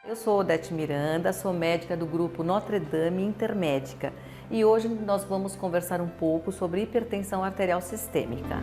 Eu sou Odete Miranda, sou médica do grupo Notre Dame Intermédica e hoje nós vamos conversar um pouco sobre hipertensão arterial sistêmica.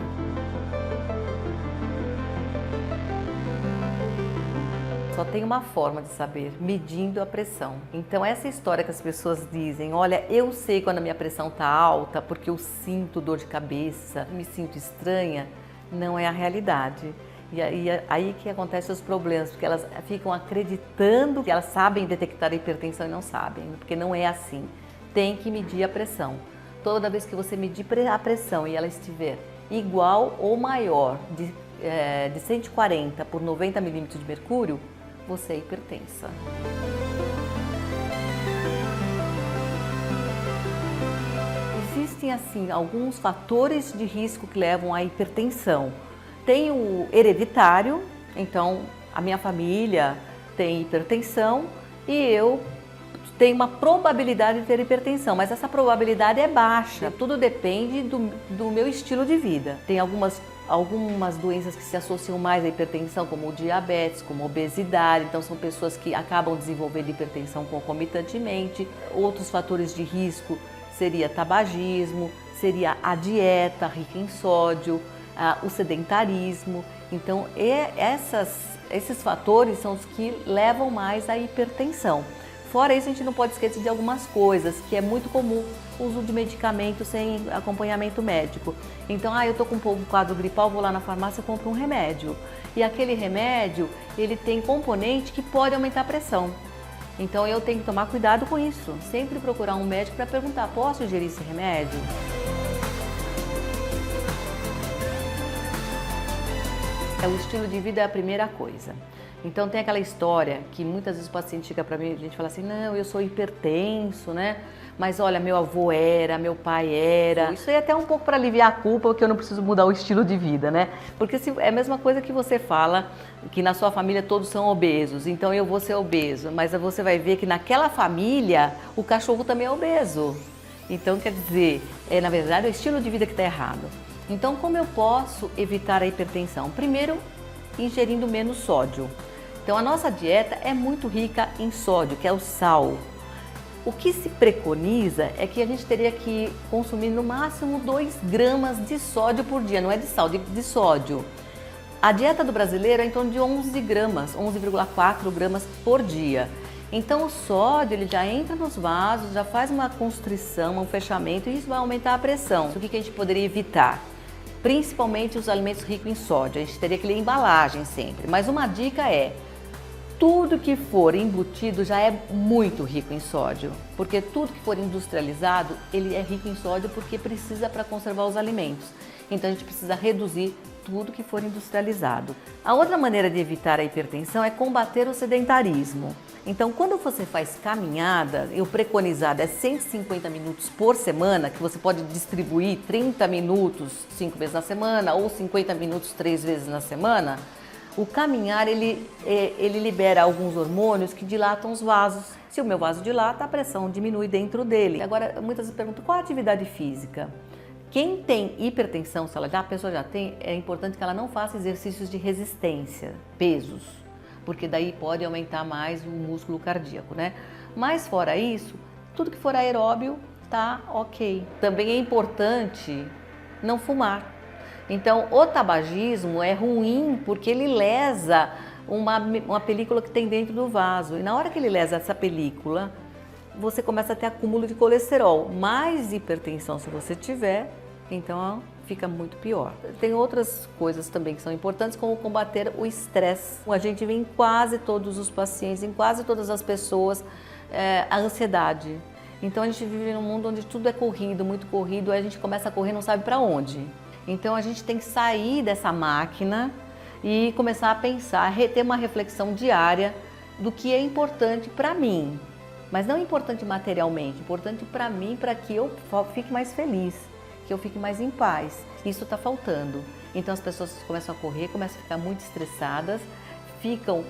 Só tem uma forma de saber, medindo a pressão. Então essa história que as pessoas dizem, olha, eu sei quando a minha pressão está alta porque eu sinto dor de cabeça, me sinto estranha, não é a realidade. E aí que acontecem os problemas, porque elas ficam acreditando que elas sabem detectar a hipertensão e não sabem, porque não é assim. Tem que medir a pressão. Toda vez que você medir a pressão e ela estiver igual ou maior de 140 por 90 milímetros de mercúrio, você é hipertensa. Existem assim alguns fatores de risco que levam à hipertensão. Tem o hereditário, então a minha família tem hipertensão e eu tenho uma probabilidade de ter hipertensão, mas essa probabilidade é baixa, tudo depende do meu estilo de vida. Tem algumas doenças que se associam mais à hipertensão, como o diabetes, como a obesidade, então são pessoas que acabam desenvolvendo hipertensão concomitantemente. Outros fatores de risco seria tabagismo, seria a dieta rica em sódio, o sedentarismo. Então esses fatores são os que levam mais à hipertensão. Fora isso, a gente não pode esquecer de algumas coisas, que é muito comum o uso de medicamentos sem acompanhamento médico. Então, eu estou com um quadro gripal, vou lá na farmácia e compro um remédio. E aquele remédio, ele tem componente que pode aumentar a pressão. Então, eu tenho que tomar cuidado com isso. Sempre procurar um médico para perguntar, posso ingerir esse remédio? O estilo de vida é a primeira coisa. Então tem aquela história que muitas vezes o paciente chega para mim e a gente fala assim, não, eu sou hipertenso, né? Mas olha, meu avô era, meu pai era. Isso aí é até um pouco para aliviar a culpa, porque eu não preciso mudar o estilo de vida, né? Porque é a mesma coisa que você fala, que na sua família todos são obesos, então eu vou ser obeso. Mas você vai ver que naquela família o cachorro também é obeso. Então quer dizer, na verdade é o estilo de vida que está errado. Então como eu posso evitar a hipertensão? Primeiro, ingerindo menos sódio. Então a nossa dieta é muito rica em sódio, que é o sal. O que se preconiza é que a gente teria que consumir no máximo 2 gramas de sódio por dia, não é de sal, de sódio. A dieta do brasileiro é em torno de 11 gramas, 11,4 gramas por dia. Então o sódio ele já entra nos vasos, já faz uma constrição, um fechamento e isso vai aumentar a pressão. O que a gente poderia evitar? Principalmente os alimentos ricos em sódio, a gente teria que ler a embalagem sempre, mas uma dica é, tudo que for embutido já é muito rico em sódio, porque tudo que for industrializado, ele é rico em sódio porque precisa para conservar os alimentos, então a gente precisa reduzir tudo que for industrializado. A outra maneira de evitar a hipertensão é combater o sedentarismo. Então, quando você faz caminhada, o preconizado é 150 minutos por semana, que você pode distribuir 30 minutos 5 vezes na semana ou 50 minutos 3 vezes na semana, o caminhar ele libera alguns hormônios que dilatam os vasos. Se o meu vaso dilata, a pressão diminui dentro dele. Agora, muitas vezes perguntam, qual a atividade física? Quem tem hipertensão, se a pessoa já tem, é importante que ela não faça exercícios de resistência, pesos, porque daí pode aumentar mais o músculo cardíaco, né? Mas fora isso, tudo que for aeróbio tá ok. Também é importante não fumar. Então, o tabagismo é ruim porque ele lesa uma película que tem dentro do vaso. E na hora que ele lesa essa película, você começa a ter acúmulo de colesterol. Mais hipertensão se você tiver, então fica muito pior. Tem outras coisas também que são importantes, como combater o estresse. A gente vê em quase todos os pacientes, em quase todas as pessoas, a ansiedade. Então a gente vive num mundo onde tudo é corrido, muito corrido, aí a gente começa a correr e não sabe para onde. Então a gente tem que sair dessa máquina e começar a pensar, ter uma reflexão diária do que é importante para mim. Mas não é importante materialmente, importante para mim, para que eu fique mais feliz, que eu fique mais em paz. Isso está faltando. Então as pessoas começam a correr, começam a ficar muito estressadas, ficam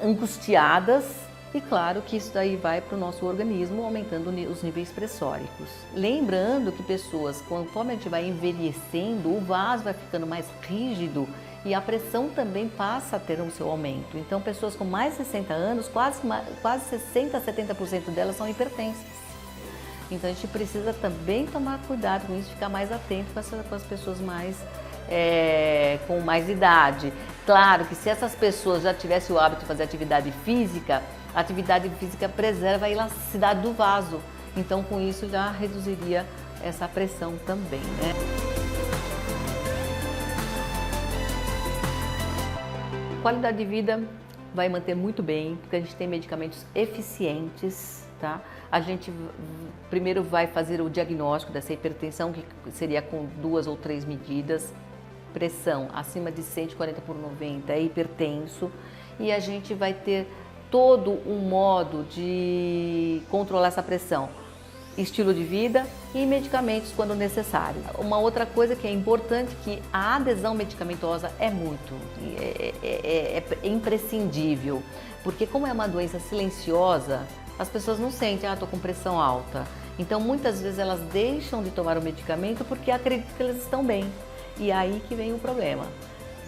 angustiadas E claro que isso daí vai para o nosso organismo, aumentando os níveis pressóricos. Lembrando que pessoas, conforme a gente vai envelhecendo, o vaso vai ficando mais rígido e a pressão também passa a ter o seu aumento. Então, pessoas com mais de 60 anos, quase 60% a 70% delas são hipertensas. Então, a gente precisa também tomar cuidado com isso, ficar mais atento com as pessoas com mais idade. Claro que se essas pessoas já tivessem o hábito de fazer atividade física, a atividade física preserva a elasticidade do vaso. Então, com isso, já reduziria essa pressão também, né? Qualidade de vida vai manter muito bem, porque a gente tem medicamentos eficientes, tá? A gente primeiro vai fazer o diagnóstico dessa hipertensão, que seria com 2 ou 3 medidas. Pressão acima de 140/90 é hipertenso, e a gente vai ter todo um modo de controlar essa pressão, estilo de vida e medicamentos quando necessário. Uma outra coisa que é importante, que a adesão medicamentosa é imprescindível, porque como é uma doença silenciosa, as pessoas não sentem, estou com pressão alta. Então muitas vezes elas deixam de tomar o medicamento porque acreditam que elas estão bem. E aí que vem o problema.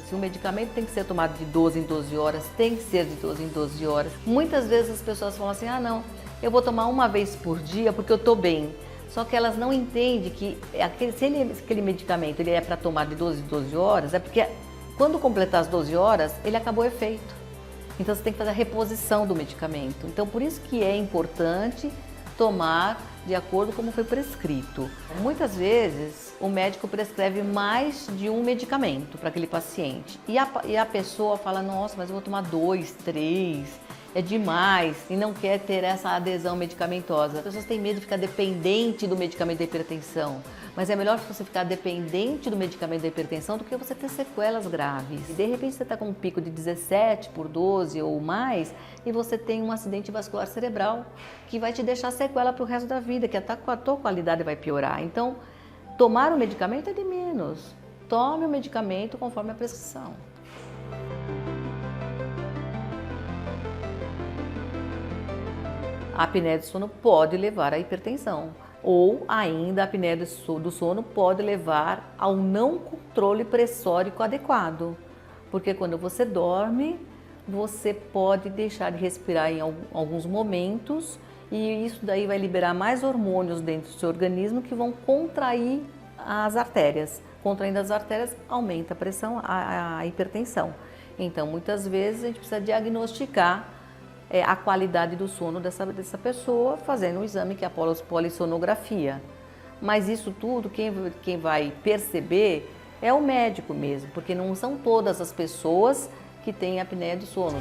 Se o medicamento tem que ser tomado de 12 em 12 horas, tem que ser de 12 em 12 horas. Muitas vezes as pessoas falam assim, não, eu vou tomar uma vez por dia porque eu estou bem. Só que elas não entendem que se aquele medicamento ele é para tomar de 12 em 12 horas, é porque quando completar as 12 horas, ele acabou o efeito. Então você tem que fazer a reposição do medicamento. Então por isso que é importante tomar de acordo com como foi prescrito. Muitas vezes o médico prescreve mais de um medicamento para aquele paciente e a pessoa fala, nossa, mas eu vou tomar 2, 3, é demais, e não quer ter essa adesão medicamentosa. As pessoas têm medo de ficar dependente do medicamento da hipertensão, mas é melhor você ficar dependente do medicamento da hipertensão do que você ter sequelas graves. E de repente você está com um pico de 17/12 ou mais e você tem um acidente vascular cerebral que vai te deixar sequela para o resto da vida, que a tua qualidade vai piorar. Então, tomar o medicamento é de menos. Tome o medicamento conforme a prescrição. A apneia do sono pode levar à hipertensão, ou ainda a apneia do sono pode levar ao não controle pressórico adequado, porque quando você dorme, você pode deixar de respirar em alguns momentos e isso daí vai liberar mais hormônios dentro do seu organismo que vão contrair as artérias. Contraindo as artérias, aumenta a pressão, a hipertensão. Então, muitas vezes a gente precisa diagnosticar a qualidade do sono dessa pessoa fazendo um exame que é a polissonografia. Mas isso tudo, quem vai perceber é o médico mesmo, porque não são todas as pessoas que têm apneia do sono.